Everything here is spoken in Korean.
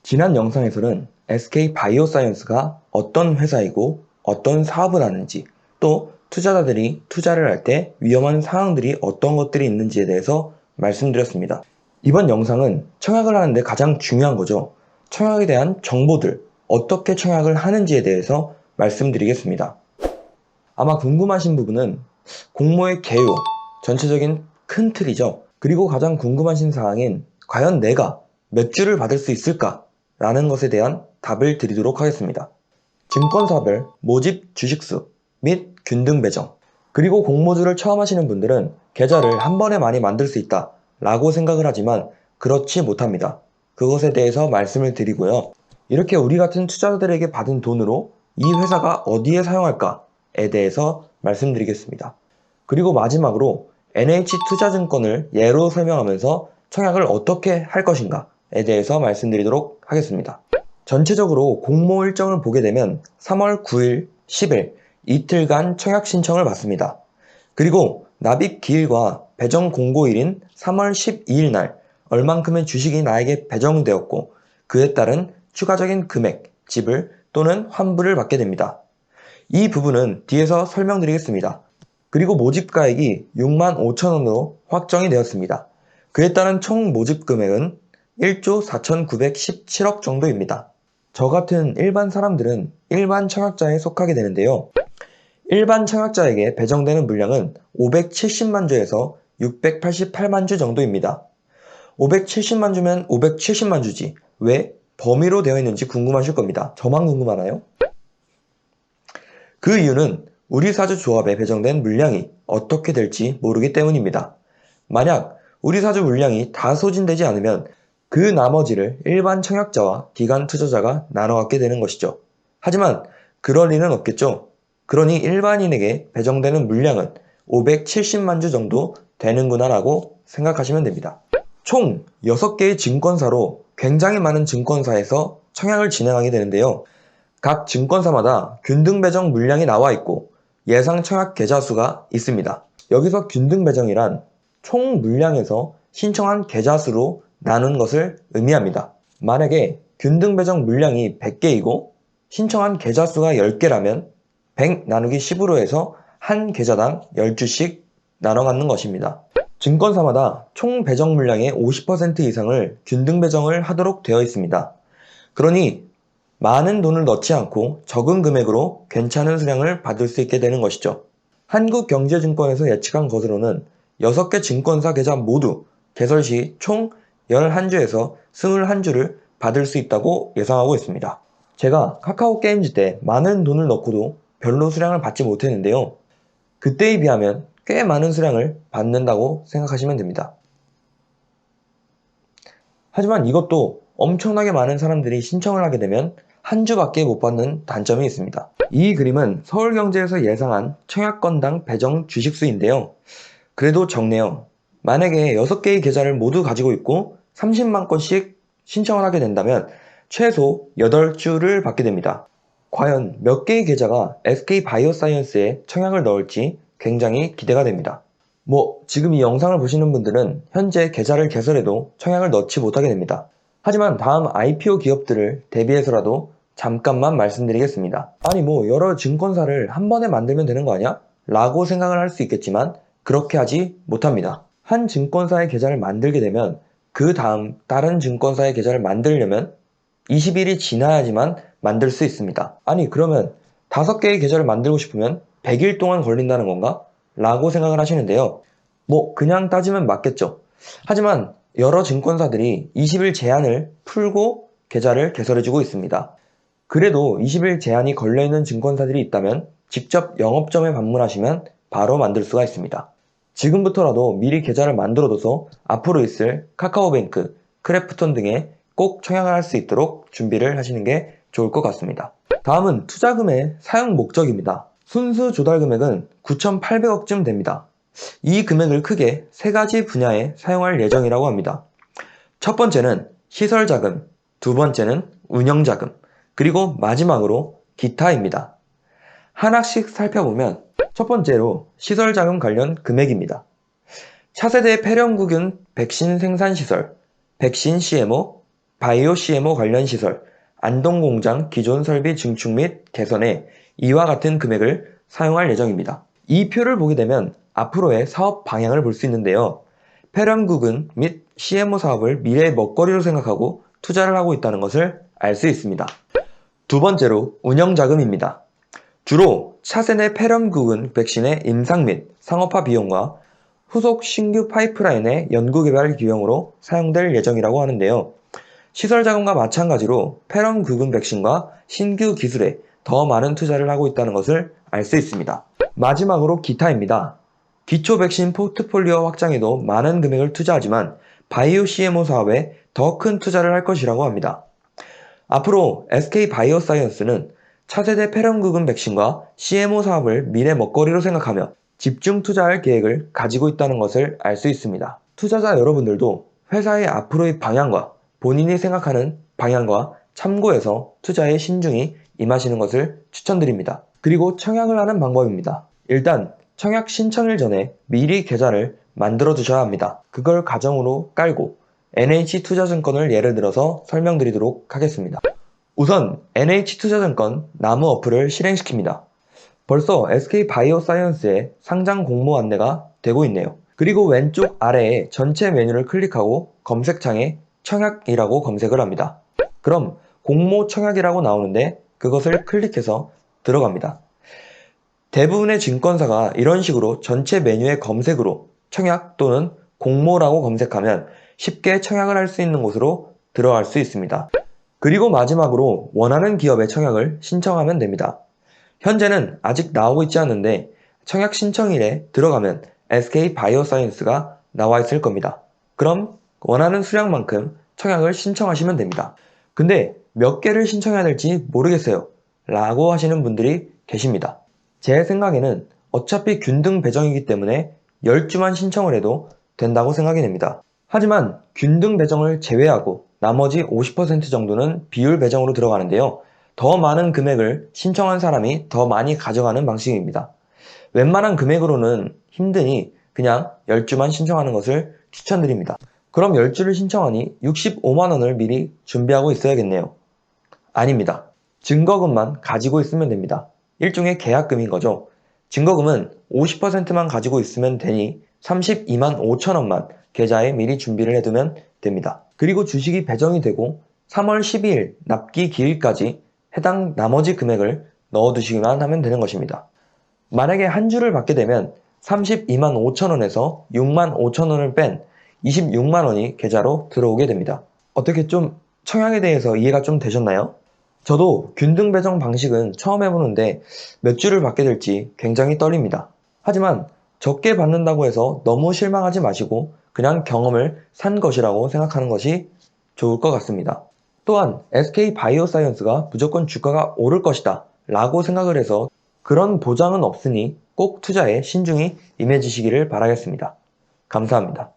지난 영상에서는 SK 바이오사이언스가 어떤 회사이고 어떤 사업을 하는지, 또 투자자들이 투자를 할 때 위험한 상황들이 어떤 것들이 있는지에 대해서 말씀드렸습니다. 이번 영상은 청약을 하는데 가장 중요한 거죠. 청약에 대한 정보들, 어떻게 청약을 하는지에 대해서 말씀드리겠습니다. 아마 궁금하신 부분은 공모의 개요, 전체적인 큰 틀이죠. 그리고 가장 궁금하신 사항인 과연 내가 몇 주를 받을 수 있을까? 라는 것에 대한 답을 드리도록 하겠습니다. 증권사별 모집 주식수 및 균등 배정, 그리고 공모주를 처음 하시는 분들은 계좌를 한 번에 많이 만들 수 있다 라고 생각을 하지만 그렇지 못합니다. 그것에 대해서 말씀을 드리고요. 이렇게 우리 같은 투자자들에게 받은 돈으로 이 회사가 어디에 사용할까에 대해서 말씀드리겠습니다. 그리고 마지막으로 NH투자증권을 예로 설명하면서 청약을 어떻게 할 것인가에 대해서 말씀드리도록 하겠습니다. 전체적으로 공모 일정을 보게 되면 3월 9일, 10일 이틀간 청약 신청을 받습니다. 그리고 납입 기일과 배정 공고일인 3월 12일 날 얼만큼의 주식이 나에게 배정되었고 그에 따른 추가적인 금액, 지불 또는 환불을 받게 됩니다. 이 부분은 뒤에서 설명드리겠습니다. 그리고 모집가액이 6만 5천 원으로 확정이 되었습니다. 그에 따른 총 모집 금액은 1조 4,917억 정도입니다. 저 같은 일반 사람들은 일반 청약자에 속하게 되는데요. 일반 청약자에게 배정되는 물량은 570만 주에서 688만 주 정도입니다. 570만 주면 570만 주지 왜 범위로 되어 있는지 궁금하실 겁니다. 저만 궁금하나요? 그 이유는 우리 사주 조합에 배정된 물량이 어떻게 될지 모르기 때문입니다. 만약 우리 사주 물량이 다 소진되지 않으면 그 나머지를 일반 청약자와 기관 투자자가 나눠 갖게 되는 것이죠. 하지만 그럴 리는 없겠죠. 그러니 일반인에게 배정되는 물량은 570만 주 정도 되는구나 라고 생각하시면 됩니다. 총 6개의 증권사로 굉장히 많은 증권사에서 청약을 진행하게 되는데요. 각 증권사마다 균등 배정 물량이 나와 있고 예상 청약 계좌 수가 있습니다. 여기서 균등 배정이란 총 물량에서 신청한 계좌 수로 나눈 것을 의미합니다. 만약에 균등 배정 물량이 100개이고 신청한 계좌 수가 10개라면 100 나누기 10으로 해서 한 계좌당 10주씩 나눠 갖는 것입니다. 증권사마다 총 배정 물량의 50% 이상을 균등 배정을 하도록 되어 있습니다. 그러니 많은 돈을 넣지 않고 적은 금액으로 괜찮은 수량을 받을 수 있게 되는 것이죠. 한국경제증권에서 예측한 것으로는 6개 증권사 계좌 모두 개설 시 총 11주에서 21주를 받을 수 있다고 예상하고 있습니다. 제가 카카오 게임즈 때 많은 돈을 넣고도 별로 수량을 받지 못했는데요. 그때에 비하면 꽤 많은 수량을 받는다고 생각하시면 됩니다. 하지만 이것도 엄청나게 많은 사람들이 신청을 하게 되면 한 주밖에 못 받는 단점이 있습니다. 이 그림은 서울경제에서 예상한 청약건당 배정 주식수인데요. 그래도 적네요. 만약에 6개의 계좌를 모두 가지고 있고 30만 건씩 신청을 하게 된다면 최소 8주를 받게 됩니다. 과연 몇 개의 계좌가 SK 바이오사이언스에 청약을 넣을지 굉장히 기대가 됩니다. 지금 이 영상을 보시는 분들은 현재 계좌를 개설해도 청약을 넣지 못하게 됩니다. 하지만 다음 IPO 기업들을 대비해서라도 잠깐만 말씀드리겠습니다. 아니 여러 증권사를 한 번에 만들면 되는 거 아니야? 라고 생각을 할 수 있겠지만 그렇게 하지 못합니다. 한 증권사의 계좌를 만들게 되면 그 다음 다른 증권사의 계좌를 만들려면 20일이 지나야지만 만들 수 있습니다. 아니 그러면 5개의 계좌를 만들고 싶으면 100일 동안 걸린다는 건가? 라고 생각을 하시는데요. 그냥 따지면 맞겠죠. 하지만 여러 증권사들이 20일 제한을 풀고 계좌를 개설해주고 있습니다. 그래도 20일 제한이 걸려있는 증권사들이 있다면 직접 영업점에 방문하시면 바로 만들 수가 있습니다. 지금부터라도 미리 계좌를 만들어둬서 앞으로 있을 카카오뱅크, 크래프톤 등에 꼭 청약을 할 수 있도록 준비를 하시는 게 좋을 것 같습니다. 다음은 투자금의 사용 목적입니다. 순수 조달 금액은 9,800억쯤 됩니다. 이 금액을 크게 3가지 분야에 사용할 예정이라고 합니다. 첫 번째는 시설자금, 두 번째는 운영자금, 그리고 마지막으로 기타입니다. 하나씩 살펴보면 첫 번째로 시설자금 관련 금액입니다. 차세대 폐렴구균 백신 생산시설, 백신 CMO, 바이오 CMO 관련 시설, 안동공장 기존 설비 증축 및 개선에 이와 같은 금액을 사용할 예정입니다. 이 표를 보게 되면 앞으로의 사업 방향을 볼 수 있는데요. 폐렴구근 및 CMO 사업을 미래의 먹거리로 생각하고 투자를 하고 있다는 것을 알 수 있습니다. 두 번째로 운영자금입니다. 주로 차세대 폐렴구근 백신의 임상 및 상업화 비용과 후속 신규 파이프라인의 연구개발 비용으로 사용될 예정이라고 하는데요. 시설 자금과 마찬가지로 폐렴구근 백신과 신규 기술에 더 많은 투자를 하고 있다는 것을 알 수 있습니다. 마지막으로 기타입니다. 기초 백신 포트폴리오 확장에도 많은 금액을 투자하지만 바이오 CMO 사업에 더 큰 투자를 할 것이라고 합니다. 앞으로 SK 바이오사이언스는 차세대 폐렴구근 백신과 CMO 사업을 미래 먹거리로 생각하며 집중 투자할 계획을 가지고 있다는 것을 알 수 있습니다. 투자자 여러분들도 회사의 앞으로의 방향과 본인이 생각하는 방향과 참고해서 투자에 신중히 임하시는 것을 추천드립니다. 그리고 청약을 하는 방법입니다. 일단 청약 신청일 전에 미리 계좌를 만들어 두셔야 합니다. 그걸 가정으로 깔고 NH투자증권을 예를 들어서 설명드리도록 하겠습니다. 우선 NH투자증권 나무 어플을 실행시킵니다. 벌써 SK바이오사이언스의 상장 공모 안내가 되고 있네요. 그리고 왼쪽 아래에 전체 메뉴를 클릭하고 검색창에 청약이라고 검색을 합니다. 그럼 공모 청약이라고 나오는데 그것을 클릭해서 들어갑니다. 대부분의 증권사가 이런 식으로 전체 메뉴의 검색으로 청약 또는 공모라고 검색하면 쉽게 청약을 할 수 있는 곳으로 들어갈 수 있습니다. 그리고 마지막으로 원하는 기업의 청약을 신청하면 됩니다. 현재는 아직 나오고 있지 않은데 청약 신청일에 들어가면 SK 바이오사이언스가 나와 있을 겁니다. 그럼 원하는 수량만큼 청약을 신청하시면 됩니다. 근데 몇 개를 신청해야 될지 모르겠어요 라고 하시는 분들이 계십니다. 제 생각에는 어차피 균등 배정이기 때문에 10주만 신청을 해도 된다고 생각이 됩니다. 하지만 균등 배정을 제외하고 나머지 50% 정도는 비율 배정으로 들어가는데요. 더 많은 금액을 신청한 사람이 더 많이 가져가는 방식입니다. 웬만한 금액으로는 힘드니 그냥 10주만 신청하는 것을 추천드립니다. 그럼 10주를 신청하니 65만원을 미리 준비하고 있어야겠네요. 아닙니다. 증거금만 가지고 있으면 됩니다. 일종의 계약금인 거죠. 증거금은 50%만 가지고 있으면 되니 32만 5천원만 계좌에 미리 준비를 해두면 됩니다. 그리고 주식이 배정이 되고 3월 12일 납기 기일까지 해당 나머지 금액을 넣어두시기만 하면 되는 것입니다. 만약에 한 주를 받게 되면 32만 5천원에서 6만 5천원을 뺀 26만원이 계좌로 들어오게 됩니다. 어떻게 좀 청약에 대해서 이해가 좀 되셨나요? 저도 균등 배정 방식은 처음 해보는데 몇 주를 받게 될지 굉장히 떨립니다. 하지만 적게 받는다고 해서 너무 실망하지 마시고 그냥 경험을 산 것이라고 생각하는 것이 좋을 것 같습니다. 또한 SK 바이오사이언스가 무조건 주가가 오를 것이다 라고 생각을 해서 그런 보장은 없으니 꼭 투자에 신중히 임해주시기를 바라겠습니다. 감사합니다.